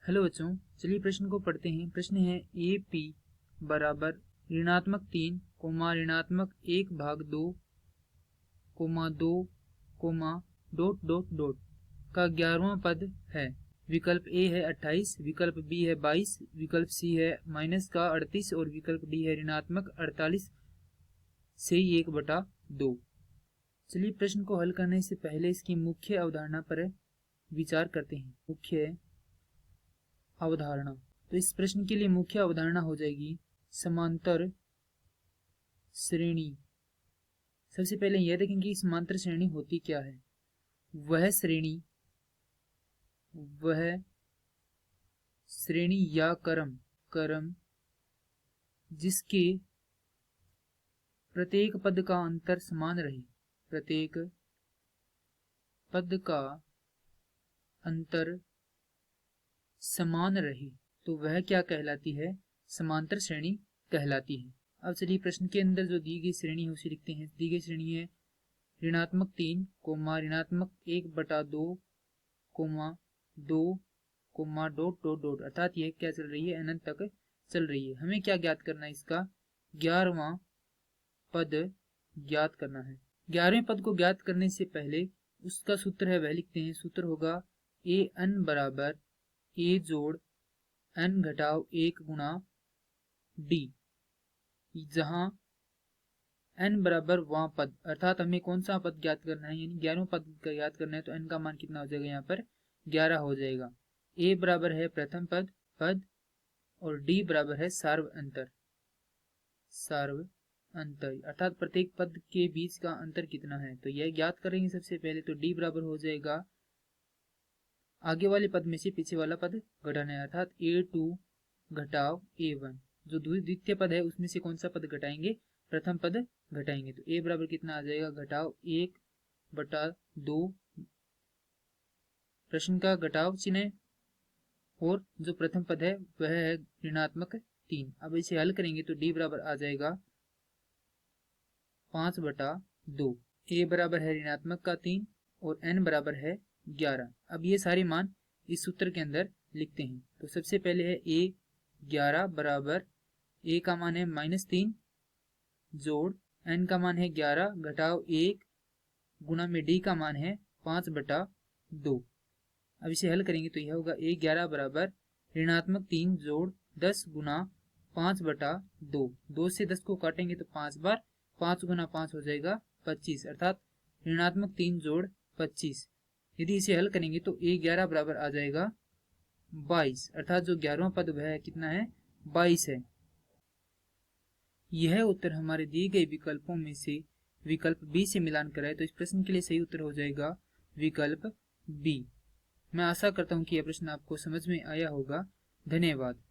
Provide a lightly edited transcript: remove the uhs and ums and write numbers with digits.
Hello बच्चों, चलिए प्रश्न को पढ़ते हैं। प्रश्न है ए पी बराबर ऋणात्मक 3 कोमा ऋणात्मक 1/2 comma 2 comma dot dot dot का 11वां पद है। विकल्प ए है 28, विकल्प बी है 22, विकल्प सी है माइनस का 38 और विकल्प डी है ऋणात्मक 48 से 1/2। चलिए प्रश्न को हल करने से पहले इसकी मुख्य अवधारणा पर विचार करते हैं। मुख्य अवधारणा, तो इस प्रश्न के लिए मुख्य अवधारणा हो जाएगी समांतर श्रेणी। सबसे पहले यह देखेंगे कि समांतर श्रेणी होती क्या है। वह श्रेणी या क्रम जिसके प्रत्येक पद का अंतर समान रहे, प्रत्येक पद का अंतर समान रहे, तो वह क्या कहलाती है? समांतर श्रेणी कहलाती है। अब चलिए प्रश्न के अंदर जो दी गई श्रेणी है उसे लिखते हैं। दी गई श्रेणी है ऋणात्मक 3 कोमा ऋणात्मक 1/2 comma 2 comma dot dot dot, अर्थात यह क्या चल रही है? अनंत तक चल रही है। हमें क्या ज्ञात करना है? इसका 11वां पद ज्ञात करना है। 11वें पद को ज्ञात करने से पहले उसका सूत्र है वह लिखते हैं। सूत्र होगा ए एन बराबर ए जोड़ एन घटाव 1 गुणा डी, जहां एन बराबर वहां पद, अर्थात हमें कौन सा पद ज्ञात करना है, यानी 11वां पद का ज्ञात करना है। तो एन का मान कितना हो जाएगा? यहाँ पर 11 हो जाएगा। ए बराबर है प्रथम पद और डी बराबर है सार्व अंतर, अर्थात प्रत्येक पद के बीच का अंतर कितना है, तो यह ज्ञात करेंगे सबसे पहले। तो डी बराबर हो जाएगा आगे वाले पद में से पीछे वाला पद घटाना है, अर्थात A2 घटाव A1। जो द्वितीय पद है उसमें से कौन सा पद घटाएंगे? प्रथम पद घटाएंगे। तो A बराबर कितना आ जाएगा? घटाव 1/2, प्रश्न का घटाव चिन्ह, और जो प्रथम पद है वह है ऋणात्मक 3। अब इसे हल करेंगे तो D बराबर आ जाएगा 5/2। A बराबर है ऋणात्मक का 3 और N बराबर है 11। अब ये सारे मान इस सूत्र के अंदर लिखते हैं। तो सबसे पहले है A 11 बराबर A का मान है -3 जोड़ N का मान है 11 घटाव 1 गुणा में D का मान है 5/2। अब इसे हल करेंगे तो यह होगा A 11 बराबर ऋणात्मक 3 जोड़ 10 गुणा 5/2। 2 से 10 को काटेंगे तो 5 बार, 5 गुना 5 हो जाएगा 25, अर्थात ऋणात्मक 3 जोड़ 25। यदि इसे हल करेंगे तो A 11 बराबर आ जाएगा 22, अर्थात जो 11वां पद वह कितना है? 22 है। यह उत्तर हमारे दिए गए विकल्पों में से विकल्प बी से मिलान कराए तो इस प्रश्न के लिए सही उत्तर हो जाएगा विकल्प बी। मैं आशा करता हूं कि यह प्रश्न आपको समझ में आया होगा। धन्यवाद।